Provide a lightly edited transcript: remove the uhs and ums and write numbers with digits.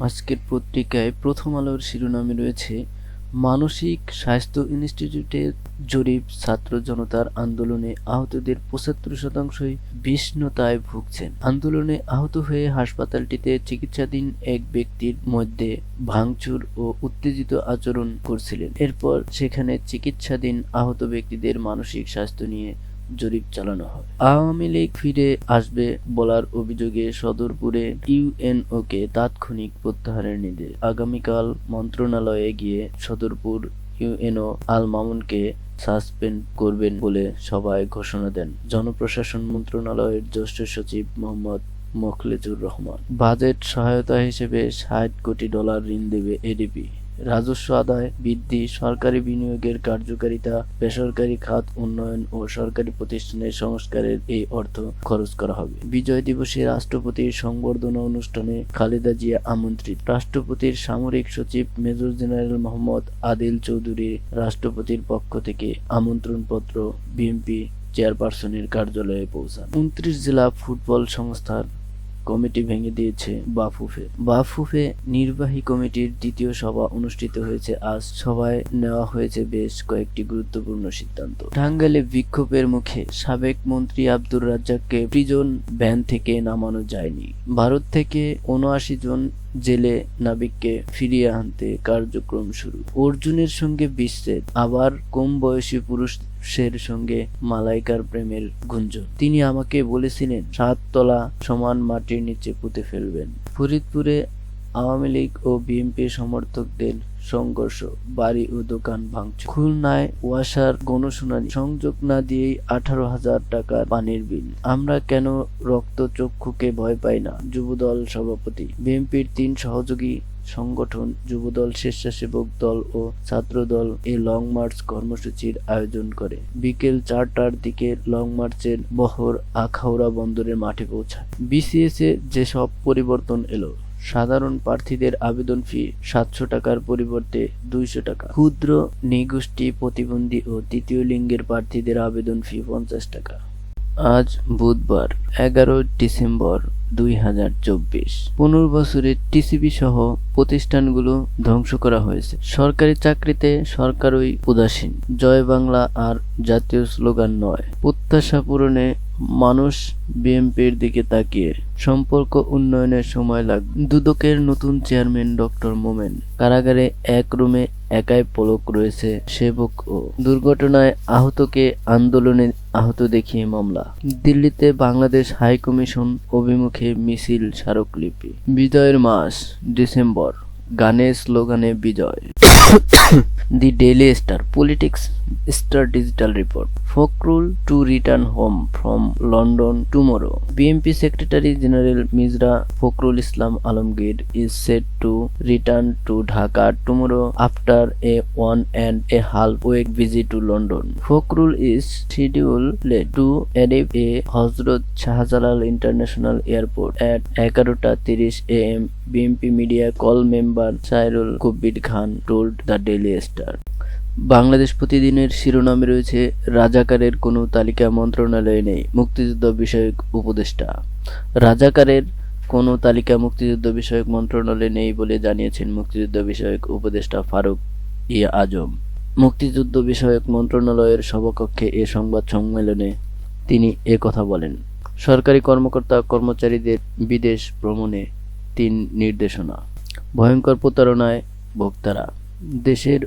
আজকের পত্রিকায় প্রথম আলোর শিরোনামে রয়েছে মানসিক স্বাস্থ্য ইনস্টিটিউটের জরিপ, ছাত্র জনতার আন্দোলনে আহতদের ৭৫%ই বিষণ্ণতায় ভুগছেন। আন্দোলনে আহত হয়ে হাসপাতালটিতে চিকিৎসাধীন এক ব্যক্তির মধ্যে ভাঙচুর ও উত্তেজিত আচরণ করছিলেন। এরপর সেখানে চিকিৎসাধীন আহত ব্যক্তিদের মানসিক স্বাস্থ্য নিয়ে জরিপ চালানো হয়। আওয়ামী লীগ ফিরে আসবে বলার অভিযোগে সদরপুরে ইউএনওকে তাৎক্ষণিক প্রত্যাহারের নির্দেশ। আগামীকাল মন্ত্রণালয়ে গিয়ে সদরপুর ইউএনও আল মামুনকে সাসপেন্ড করবেন বলে সভায় ঘোষণা দেন জনপ্রশাসন মন্ত্রণালয়ের জ্যেষ্ঠ সচিব মোহাম্মদ মোখলেছুর রহমান। বাজেট সহায়তা হিসেবে $৬০ কোটি ঋণ দেবে এডিবি। রাজস্ব আদায় বৃদ্ধি, সরকারি বিনিয়োগের কার্যকারিতা, বেসরকারি খাত উন্নয়ন ও সরকারি প্রতিষ্ঠানের সংস্কারের এই অর্থ খরচ করা হবে। বিজয় দিবসে রাষ্ট্রপতির সংবর্ধনা অনুষ্ঠানে খালেদা জিয়া আমন্ত্রিত। রাষ্ট্রপতির সামরিক সচিব মেজর জেনারেল মোহাম্মদ আদিল চৌধুরী রাষ্ট্রপতির পক্ষ থেকে আমন্ত্রণপত্র বিএনপি চেয়ারপারসনের কার্যালয়ে পৌঁছান। ২৯ জেলা ফুটবল সংস্থার কমিটি ভেঙে দিয়েছে বাফুফে। বাফুফে নির্বাহী কমিটির দ্বিতীয় সভা অনুষ্ঠিত হয়েছে আজ। সভায় নেওয়া হয়েছে বেশ কয়েকটি গুরুত্বপূর্ণ সিদ্ধান্ত। টাঙ্গাইলে বিক্ষোভের মুখে সাবেক মন্ত্রী আব্দুর রাজ্জাককে প্রিজন ভ্যান থেকে নামানো যায়নি। ভারত থেকে ৭৯ জন জেলে নাবিককে ফিরিয়ে আনতে কার্যক্রম শুরু। অর্জুনের সঙ্গে বিচ্ছেদ, আবার কম বয়সী পুরুষের সঙ্গে মালাইকার প্রেমের গুঞ্জন। তিনি আমাকে বলেছিলেন ৭ তলা সমান মাটির নিচে পুঁতে ফেলবেন। ফরিদপুরে আওয়ামী লীগ ও বিএনপি সমর্থকদের সংঘর্ষ, বাড়ি ও দোকান ভাঙচুর। খুলনায় ওয়াসার গণশুনানি, সংযোগ না দিয়েই ১৮,০০০ টাকার পানির বিল। আমরা কেন রক্তচক্ষুকে ভয় পাই না, যুবদল সভাপতি। বিএনপির ৩ সহযোগী সংগঠন যুবদল, স্বেচ্ছাসেবক দল ও ছাত্রদল এ লং মার্চ কর্মসূচির আয়োজন করে। বিকেল ৪টার দিকে লং মার্চের বহর আখাউড়া বন্দরের মাঠে পৌঁছায়। বিসিএসে যেসব পরিবর্তন এলো: সাধারণ প্রার্থীদের আবেদন ফি ৭০০ টাকার পরিবর্তে ২০০ টাকা। ক্ষুদ্র নৃগোষ্ঠী, প্রতিবন্ধী ও তৃতীয় লিঙ্গের প্রার্থীদের আবেদন ফি ৫০ টাকা। আজ বুধবার ১১ ডিসেম্বর ২০২৪। ১৫ বছরের টিসিবি সহ প্রতিষ্ঠানগুলো ধ্বংস করা হয়েছে। সরকারি চাকরিতে সরকারই উদাসীন। জয় বাংলা আর জাতীয় স্লোগান নয়, প্রত্যাশা পূরণে মানুষ বিএনপির দিকে তাকিয়ে। সম্পর্ক উন্নয়নের সময় লাগবে। দুদকের নতুন চেয়ারম্যান ডক্টর মোমেন। কারাগারে এক রুমে একাই পলক রয়েছে সেবক ও। দুর্ঘটনায় আহতকে আন্দোলনে আহত দেখিয়ে মামলা। দিল্লিতে বাংলাদেশ হাই কমিশন অভিমুখে মিছিল, স্মারকলিপি। বিজয়ের মাস ডিসেম্বর, গানের স্লোগানে বিজয়। The Daily Star politics Star digital report. Fakhrul to return home from London tomorrow. BNP secretary general Mirza Fakhrul Islam Alamgir is set to return to Dhaka tomorrow after a 1.5 week visit to London. Fokhrul is scheduled to arrive at Hazrat Shahjalal International Airport at 11:30 am. BNP media call member Sairul Kubir Khan told the Daily Star. Bangladesh প্রতিদিনের শিরোনামে রয়েছে রাজাকারের কোনো তালিকা মন্ত্রণালয়ে নেই, মুক্তিযুদ্ধ বিষয়ক উপদেষ্টা। রাজাকারের কোনো তালিকা মুক্তিযুদ্ধ বিষয়ক মন্ত্রণালয়ে নেই বলে জানিয়েছেন মুক্তিযুদ্ধ বিষয়ক উপদেষ্টা ফারুক আজম। মুক্তিযুদ্ধ বিষয়ক মন্ত্রণালয়ের সভাকক্ষে এ সংবাদ সম্মেলনে তিনি কথা বলেন। সরকারি কর্মকর্তা কর্মচারীদের বিদেশ ভ্রমণে ৩ নির্দেশনা। ভয়ঙ্কর প্রতারণায় ভোক্তারা। দেশের